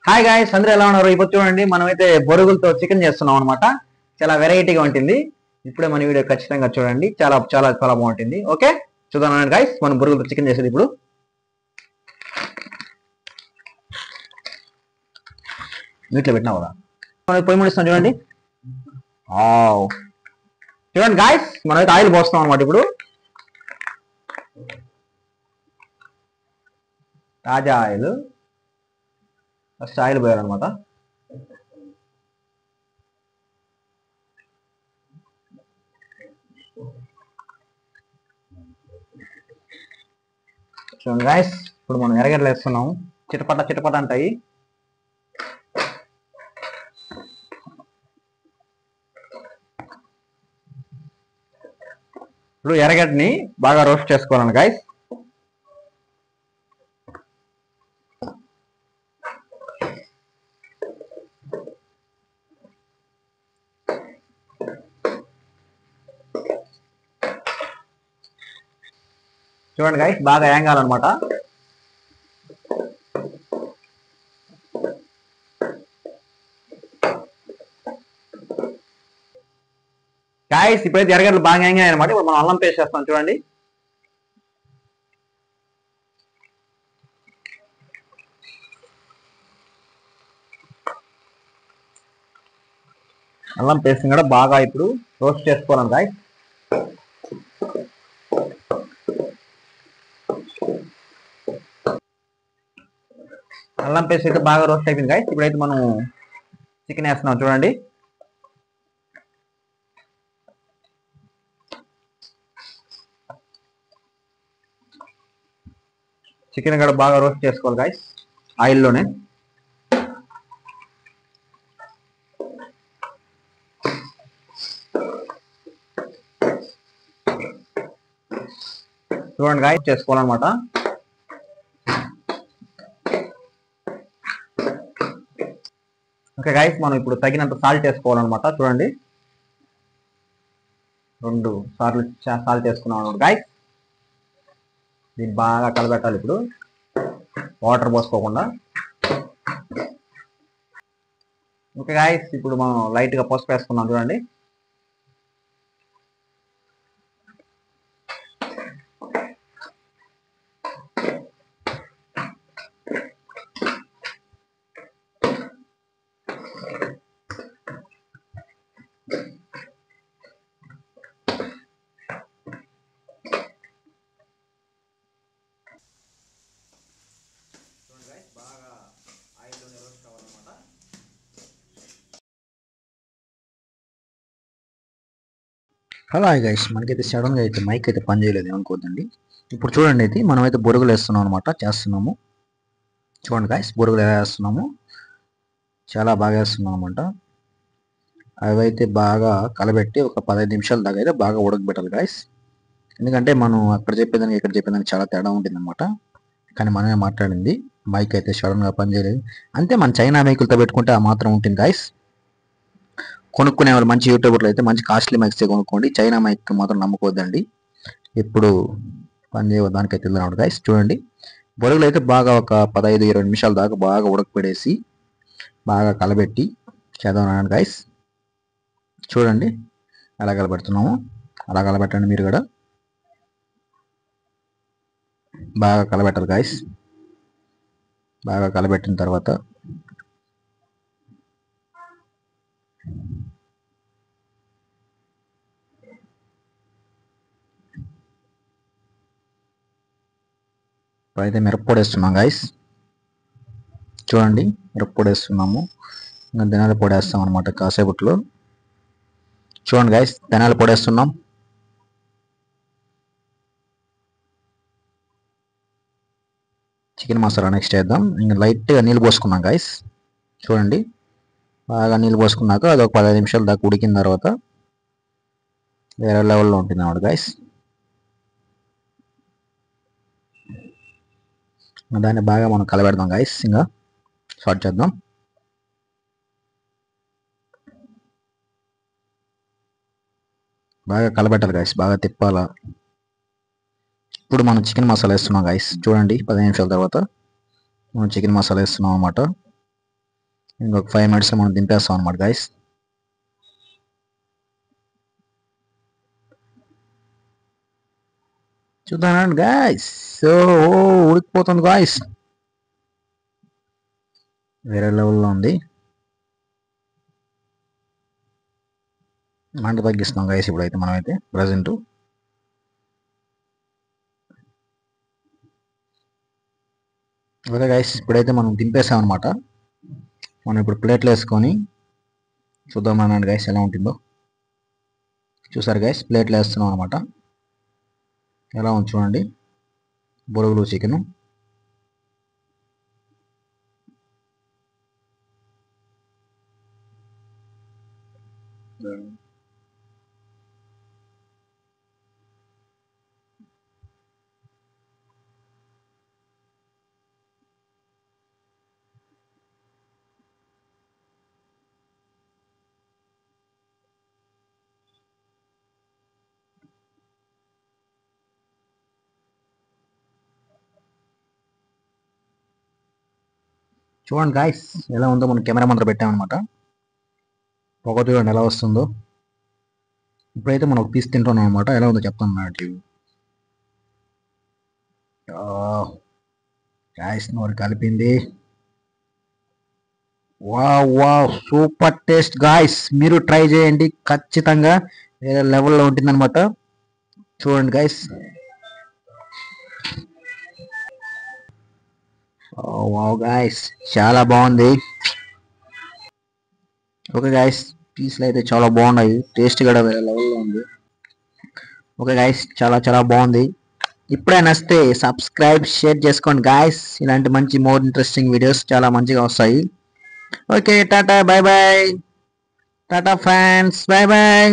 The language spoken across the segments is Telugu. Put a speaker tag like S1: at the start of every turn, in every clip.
S1: హాయ్ గాయ్స్, అందరూ ఎలా ఉన్నారు? ఇప్పుడు చూడండి, మనమైతే బొరుగులతో చికెన్ చేస్తున్నాం అనమాట. చాలా వెరైటీగా ఉంటుంది. ఇప్పుడే మన వీడియో ఖచ్చితంగా చూడండి. చాలా చాలా చాలా బాగుంటుంది. ఓకే, చూద్దాం గాయ్స్, మనం బొరుగులతో చికెన్ చేసేది ఇప్పుడు. నీటిలో పెట్టినా కదా పొయ్యి ముడిస్తాం చూడండి. చూడండి గాయ్స్, మనమైతే ఆయిల్ పోస్తాం అనమాట. ఇప్పుడు తాజా ఆయిల్, ఫస్ట్ ఆయిల్ పోయాలన్నమాట. చూడండి గాయ్స్, ఇప్పుడు మనం ఎర్రగడ్డలు వేస్తున్నాము. చిటపట చిటపట అంటాయి. ఇప్పుడు ఎర్రగడ్డని బాగా రోస్ట్ చేసుకోవాలండి గాయ్స్. చూడండి గాయ్స్, బాగా యాంగాలన్నమాట. గాయ్స్, ఇప్పుడైతే ఎర్రగడ్డలు బాగా యాంగాయి అనమాట. ఇప్పుడు మనం అల్లం పేస్ట్ చేస్తాం చూడండి. అల్లం పేస్ట్ కూడా బాగా ఇప్పుడు రోస్ట్ చేసుకోవాలి గాయ్స్. అల్లం పేస్ట్ అయితే బాగా రోస్ట్ అయిపోయింది గాయ్స్. ఇప్పుడైతే మనం చికెన్ వేస్తున్నాం చూడండి. చికెన్ కూడా బాగా రోస్ట్ చేసుకోవాలి గాయ్స్ ఆయిల్లోనే. చూడండి గాయ్స్, చేసుకోవాలన్నమాట. ఓకే గాయ్స్, మనం ఇప్పుడు తగినంత సాల్ట్ వేసుకోవాలన్నమాట. చూడండి, 2 సార్లు సాల్ట్ వేసుకున్నాం అన్నమాట గాయ్స్. దీన్ని బాగా కలబెట్టాలి ఇప్పుడు, వాటర్ పోసుకోకుండా. ఓకే గాయ్స్, ఇప్పుడు మనం లైట్గా పసుపు వేసుకున్నాం చూడండి. బాగా ఆయిల్లోనే రోస్ట్ కావాలన్నమాట.
S2: హలో హాయ్ గైస్, మనకైతే సడన్గా అయితే మైక్ అయితే పని చేయలేదు ఏమనుకోద్దండి. ఇప్పుడు చూడండి, అయితే మనమైతే బొరుగులు వేస్తున్నాం అనమాట, చేస్తున్నాము. చూడండి గైస్, బొరుగులు ఎలా వేస్తున్నాము, చాలా బాగా వేస్తున్నాం అనమాట. అవైతే బాగా కలబెట్టి ఒక 15 నిమిషాల దాకా అయితే బాగా ఉడకబెట్టాలి గైస్. ఎందుకంటే మనం అక్కడ చెప్పేదానికి ఇక్కడ చెప్పేదానికి చాలా తేడా ఉంటుంది అనమాట. కానీ మనమే మాట్లాడింది, మైక్ అయితే సడన్గా పని చేయలేదు. అంతే, మన చైనా మైకులతో పెట్టుకుంటే ఆ మాత్రం ఉంటుంది గైస్. కొనుక్కునే వాళ్ళు మంచి యూట్యూబర్లు అయితే మంచి కాస్ట్లీ మైక్స్ కొనుక్కోండి. చైనా మైక్ మాత్రం నమ్ముకోవద్దండి, ఎప్పుడు పని చేయదానికైతే వెళ్ళినాడు గైస్. చూడండి, బొరుగులు అయితే బాగా ఒక 15-20 నిమిషాల దాకా బాగా ఉడకపెడేసి బాగా కలబెట్టి చేద్దాం గైస్. చూడండి ఎలా కలబెడుతున్నాము, అలా కలబెట్టండి మీరు కూడా. బాగా కలబెట్టాలి గైస్. బాగా కలబెట్టిన తర్వాత ఇప్పుడైతే మిరప్పొడి వేస్తున్నాం గైస్. చూడండి, మిరప్పొడి వేస్తున్నాము. ఇంకా ధనియాల పొడి వేస్తాం అనమాట కాసేపట్లో. చూడండి గైస్, ధనియాల పొడి వేస్తున్నాం. చికెన్ మసాలా నెక్స్ట్ వేద్దాం. ఇంకా లైట్గా నీళ్ళు పోసుకున్నాం గైస్. చూడండి, బాగా నీళ్ళు పోసుకున్నాక అది ఒక 15 నిమిషాల దాకా ఉడికిన తర్వాత వేరే లెవెల్లో ఉంటుంది అన్నమాట గైస్. దాన్ని బాగా మనం కలబెడదాం గైస్. ఇంకా స్టార్ట్ చేద్దాం. బాగా కలబెట్టాలి గైస్, బాగా తిప్పాలా. ఇప్పుడు మనం చికెన్ మసాలా వేస్తున్నాం గైస్. చూడండి, 15 నిమిషాల తర్వాత మనం చికెన్ మసాలా వేస్తున్నాం అన్నమాట. ఇంకొక 5 మినిట్స్లో మనం దింపేస్తాం అనమాట గైస్. చూద్దానండి గాయస్. సో ఉడికిపోతుంది గాయస్, వేరే లెవెల్లో ఉంది. మంట తగ్గిస్తున్నాం గాయస్ ఇప్పుడైతే మనమైతే ప్రజెంట్. ఓకే గాయస్, ఇప్పుడైతే మనం దింపేసాం అనమాట. మనం ఇప్పుడు ప్లేట్లు వేసుకొని చూద్దాం అన్నాడు గాయస్ ఎలా ఉంటుందో. చూసారు గాయస్, ప్లేట్లు వేస్తున్నాం అనమాట. ఎలా ఉంది చూడండి బొరుగులు చికెను. చూడండి గాయస్ ఎలా ఉందో, మనం కెమెరా ముందర పెట్టామన్నమాట. పొగ చూడండి ఎలా వస్తుందో. ఇప్పుడైతే మనం ఒక పీస్ తింటున్నాం అనమాట. ఎలా ఉందో చెప్తాను నాకు. గాయస్ నోరు కలిపింది. Wow wow, super taste guys. మీరు ట్రై చేయండి ఖచ్చితంగా, వేరే లెవెల్లో ఉంటుందన్నమాట. చూడండి గాయస్. వావ్ గాయస్, చాలా బాగుంది. ఓకే గాయస్, పీస్లు అయితే చాలా బాగున్నాయి, టేస్ట్ కూడా వేరే లెవెల్లో ఉంది. ఓకే గాయస్, చాలా చాలా బాగుంది. ఇప్పుడే నచ్చితే సబ్స్క్రైబ్ షేర్ చేసుకోండి గాయస్. ఇలాంటి మంచి మోర్ ఇంట్రెస్టింగ్ వీడియోస్ చాలా మంచిగా వస్తాయి. Okay, tata bye by. Tata friends, by by.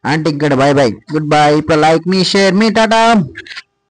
S2: Aunty ఇక్కడ బై బై, గుడ్ బై. ఇప్పుడు లైక్ మీ, షేర్ మీ, టాటా.